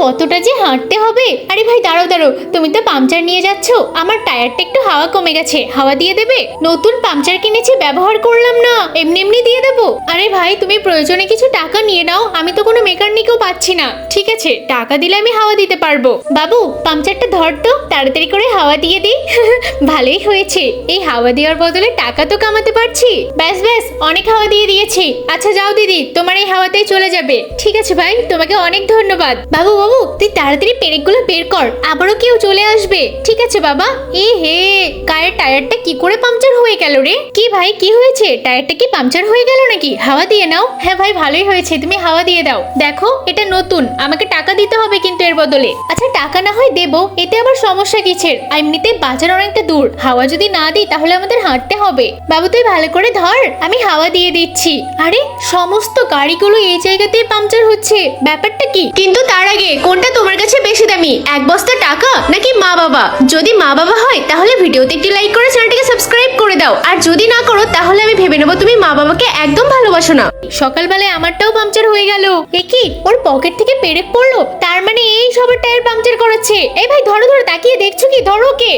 কতটা যে হাঁটতে হবে। আরে ভাই দাঁড়াও দাঁড়াও, তুমি তো পাংচার নিয়ে যাচ্ছ, আমার টায়ারটা একটু হাওয়া কমে গেছে, হাওয়া দিয়ে দেবে? নতুন পাংচার কিনেছি, ব্যবহার করলাম না, এমনি এমনি দিয়ে দেবো? আরে ভাই তুমি প্রয়োজনে কিছু টাকা নিয়ে নাও, আমি তো কোনো মেকানিকও পাচ্ছি না। ঠিক আছে, টাকা দিলে আমি হাওয়া দিতে পারবো। বাবু পাংচারটা ধর তো, তাড়াতাড়ি করে হাওয়া দিয়ে দিই। ভালোই হয়েছে, এই হাওয়া দেওয়ার বদলে টাকা তো কামাতে পারছি। ব্যাস ব্যাস, অনেক হাওয়া দিয়ে দিয়েছি। আচ্ছা যাও দিদি, তোমার এই হাওয়াতেই চলে যাবে। ঠিক আছে ভাই, তোমাকে অনেক ধন্যবাদ। বাবু বাবু তুই তাড়াতাড়ি পেরেকগুলো বের কর, আবারও কেউ চলে আসবে। ঠিক আছে বাবা। এ হে, গায়ের টায়ারটা কি করে পাংচার হয়ে গেল রে? কি ভাই কি হয়েছে, টায়ারটা কি পাংচার হয়ে গেল নাকি? হাওয়া দিয়ে নাও। হ্যাঁ ভাই ভালোই হয়েছে, তুমি হাওয়া দিয়ে দাও। দেখো এটা নতুন, আমাকে টাকা দিতে হবে কিন্তু এর বদলে। আচ্ছা টাকা না হয় দেবো, এতে আবার সমস্যা কিসের? এমনিতে বাজার অনেকটা দূর, হাওয়া যদি না দিই তাহলে আমাদের হাঁটতে হবে। বাবু তুই ভালো করে ধর, আমি হাওয়া দিয়ে দিচ্ছি। আরে সমস্ত গাড়িগুলো এই জায়গাতেই পাংচার হচ্ছে, ব্যাপারটা কি? কিন্তু তার আগে কোনটা তোমার কাছে বেশি দামি, এক বস্তা টাকা নাকি মা বাবা? যদি মা বাবা হয় তাহলে ভিডিওতে একটি লাইক করে চ্যানেলটিকে সাবস্ক্রাইব করে দাও, আর যদি না করো তাহলে আমি ভেবে নেবো তুমি মা বাবাকে একদম ভালোবাসো না। সকালবেলায় আমারটাও পাংচার হয়ে গেল। এ কি, ওর পকেট থেকে পেরেক পড়লো? তার মানে এই সবার টায়ার পাংচার করাচ্ছে। এই ভাই ধরো ধরো, তাকিয়ে দেখছো কি? ধরো ওকে।